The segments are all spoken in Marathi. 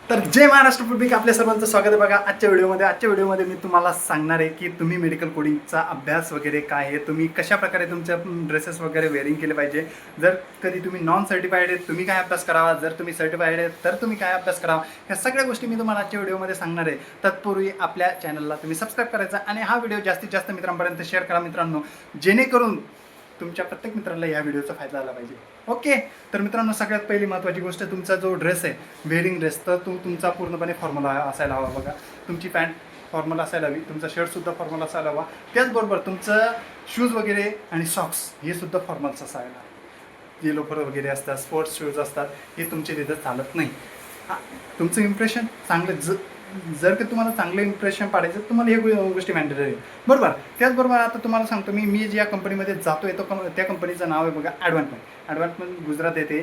तर जय महाराष्ट्र पब्लिक, आपल्या सर्वांचं स्वागत आहे. बघा आजच्या व्हिडिओमध्ये मी तुम्हाला सांगणार आहे की तुम्ही मेडिकल कोडिंगचा अभ्यास वगैरे काय आहे, तुम्ही कशा प्रकारे तुमच्या ड्रेसेस वगैरे वेअरिंग केले पाहिजे. जर कधी तुम्ही नॉन सर्टिफाईड आहे तुम्ही काय अभ्यास करावा, जर तुम्ही सर्टिफाईड आहे तर तुम्ही काय अभ्यास करावा, ह्या सगळ्या गोष्टी मी तुम्हाला आजच्या व्हिडिओमध्ये सांगणार आहे. तत्पूर्वी आपल्या चॅनलला तुम्ही सबस्क्राईब करायचा आणि हा व्हिडिओ जास्तीत जास्त मित्रांपर्यंत शेअर करा मित्रांनो, जेणेकरून तुमच्या प्रत्येक मित्राला या व्हिडिओचा फायदा आला पाहिजे. ओके, तर मित्रांनो सगळ्यात पहिली महत्त्वाची गोष्ट, तुमचा जो ड्रेस आहे वेअरिंग ड्रेस, तर तुमचा पूर्णपणे फॉर्मल असायला हवा. बघा तुमची पॅन्ट फॉर्मल असायला हवी, तुमचा शर्टसुद्धा फॉर्मल असायला हवा, त्याचबरोबर तुमचं शूज वगैरे आणि सॉक्स हे सुद्धा फॉर्मल्स असायला. जे लोफर वगैरे असतात, स्पोर्ट्स शूज असतात, हे तुमचे तिथं चालत नाही. तुमचं इम्प्रेशन चांगलं जर का तुम्हाला चांगलं इम्प्रेशन पाडायचं तुम्हाला हे गोष्टी मॅन्डेटरी आहे, बरोबर. त्याचबरोबर आता तुम्हाला सांगतो मी ज्या कंपनीमध्ये जातो आहे त्या कंपनीचं नाव आहे बघा ॲडव्हान्समेंट गुजरात येथे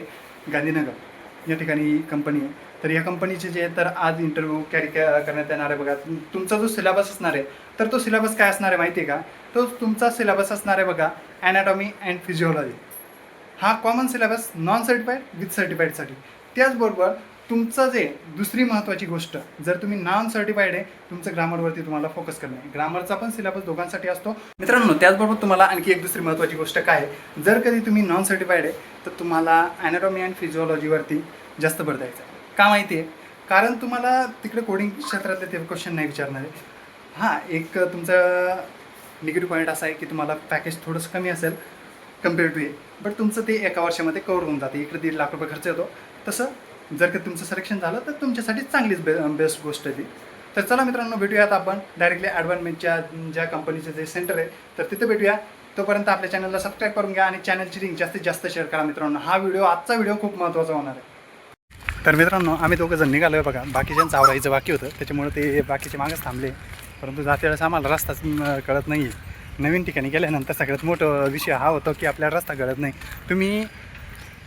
गांधीनगर या ठिकाणी कंपनी आहे. तर या कंपनीचे जे तर आज इंटरव्ह्यू कॅरी करण्यात येणार आहे. बघा तुमचा जो सिलेबस असणार आहे, तर तो सिलेबस काय असणार आहे माहिती आहे का? तो तुमचा सिलेबस असणार आहे बघा ॲनाटॉमी अँड फिजिओलॉजी. हा common syllabus non certified with सर्टिफाईडसाठी. त्याचबरोबर तुमचं जे दुसरी महत्त्वाची गोष्ट, जर तुम्ही नॉन सर्टिफाईड आहे तुमचं ग्रामरवरती तुम्हाला फोकस करणे. ग्रामरचा पण सिलेबस दोघांसाठी असतो मित्रांनो. त्याचबरोबर तुम्हाला आणखी एक दुसरी महत्त्वाची गोष्ट काय आहे, जर कधी तुम्ही नॉन सर्टिफाईड आहे तर तुम्हाला ॲनाटॉमी अँड फिजिओलॉजीवरती जास्त भर द्यायचं आहे. का माहिती आहे? कारण तुम्हाला तिकडे कोडिंग क्षेत्रातले ते क्वेश्चन नाही विचारणार आहे. हां, एक तुमचा निगेटिव्ह पॉईंट असा आहे की तुम्हाला पॅकेज थोडंसं कमी असेल कम्पेअर टू हे, बट तुमचं ते एका वर्षामध्ये कवर होऊन जाते. इकडे 1.5 लाख रुपये खर्च येतो. तसं जर का तुमचं सिलेक्शन झालं तर तुमच्यासाठी चांगलीच बेस्ट गोष्ट आहे ती. तर चला मित्रांनो, भेटूयात आपण डायरेक्टली ॲडव्हान्समेंटच्या ज्या कंपनीचं जे सेंटर आहे तर तिथे भेटूया. तोपर्यंत आपल्या चॅनलला सबस्क्राईब करून घ्या आणि चॅनलची लिंक जास्तीत जास्त शेअर करा मित्रांनो. आजचा व्हिडिओ खूप महत्त्वाचा होणार आहे. तर मित्रांनो, आम्ही दोघं जण निघालो आहे. बघा बाकीच्यांचं आवडायचं बाकी होतं, त्याच्यामुळे ते बाकीचे मागच थांबले. परंतु जाते वेळेस आम्हाला रस्ताच कळत नाही आहे. नवीन ठिकाणी गेल्यानंतर सगळ्यात मोठं विषय हा होतो की आपल्याला रस्ता कळत नाही. तुम्ही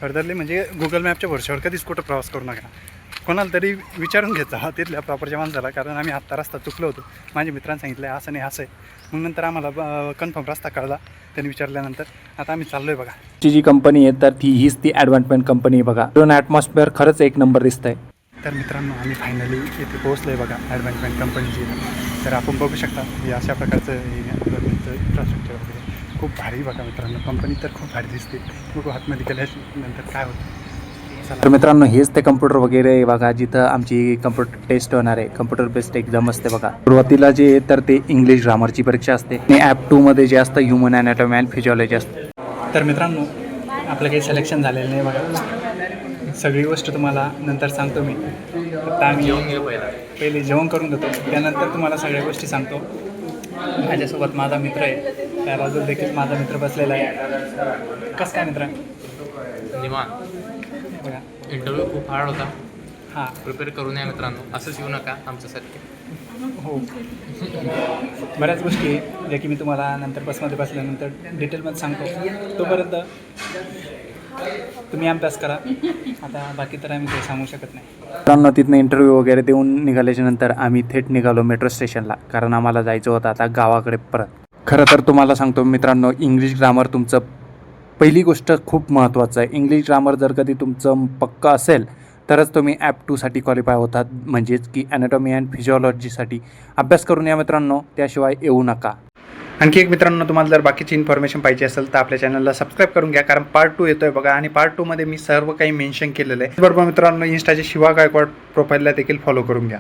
फर्दरली म्हणजे गुगल मॅपच्या भरशावर कधीच कुठं प्रवास करू नका. कोणाला तरी विचारून घ्यायचा तिथल्या प्रॉपरच्या माणसाला, कारण आम्ही आत्ता रस्ता चुकलो होतो. माझ्या मित्रांनी सांगितलं असं नाही असं आहे, मग नंतर आम्हाला कन्फर्म रस्ता कळला त्यांनी विचारल्यानंतर. आता आम्ही चाललो आहे. बघा ची जी कंपनी आहे तर हीच ती ॲडव्हान्समेंट कंपनी आहे. बघा ड्रोन ॲटमॉस्फिअर खरंच एक नंबर दिसतंय. तर मित्रांनो, आम्ही फायनली इथे पोहोचलो आहे. बघा ॲडव्हान्समेंट कंपनीची. तर आपण बघू शकता हे अशा प्रकारचं इन्फ्रास्ट्रक्चर वगैरे खूप भारी. बघा मित्रांनो, कंपनी तर खूप भारी दिसते. बघू आतमध्ये गेल्यानंतर काय होतं. तर मित्रांनो, हेच ते कम्प्युटर वगैरे आहे बघा, जिथं आमची कम्प्युटर टेस्ट होणार आहे. कम्प्युटर बेस्ड एक्झाम असते बघा. सुरुवातीला जे आहे तर ते इंग्लिश ग्रामरची परीक्षा असते आणि ॲप 2मध्ये जे असतं ह्युमन ॲनाटॉमी अँड फिजिओलॉजी असते. तर मित्रांनो, आपलं काही सिलेक्शन झालेलं नाही बघा. सगळी गोष्ट तुम्हाला नंतर सांगतो मी. आता आम्ही पहिले जेवण करून घेतो, त्यानंतर तुम्हाला सगळ्या गोष्टी सांगतो. माझ्यासोबत माझा मित्र आहे, त्या बाजूला देखील माझा मित्र बसलेला आहे. कसं काय मित्र? निवांत. बघा इंटरव्ह्यू खूप हार्ड होता. हां, प्रिपेअर करून या मित्रांनो, असंच येऊ नका आमच्यासाठी. हो. बऱ्याच गोष्टी आहे ज्या की मी तुम्हाला नंतर बसमध्ये बसल्यानंतर डिटेलमध्ये सांगतो. तोपर्यंत तुम्ही अभ्यास करा. आता बाकी तर आम्ही काही सांगू शकत नाही. मित्रांनो, तिथनं इंटरव्ह्यू वगैरे देऊन निघाल्याच्या नंतर आम्ही थेट निघालो मेट्रो स्टेशनला, कारण आम्हाला जायचं होतं आता गावाकडे परत. खरं तर तुम्हाला सांगतो मित्रांनो, इंग्लिश ग्रामर तुमचं पहिली गोष्ट खूप महत्त्वाचं आहे. इंग्लिश ग्रामर जर कधी तुमचं पक्का असेल तरच तुम्ही ॲप 2साठी क्वालिफाय होतात, म्हणजेच की ॲनाटॉमी अँड फिजिओलॉजीसाठी अभ्यास करून या मित्रांनो, त्याशिवाय येऊ नका. आणखी एक मित्रांनो, तुम्हाला जर बाकीची इन्फॉर्मेशन पाहिजे असेल तर आपल्या चॅनलला सबस्क्राईब करून घ्या, कारण पार्ट 2 येतोय बघा. आणि पार्ट 2मध्ये मी सर्व काही मेन्शन केलेलं आहे. बरोबर मित्रांनो, इन्स्टाचे शिवा गायकवाड प्रोफाईलला देखील फॉलो करून घ्या.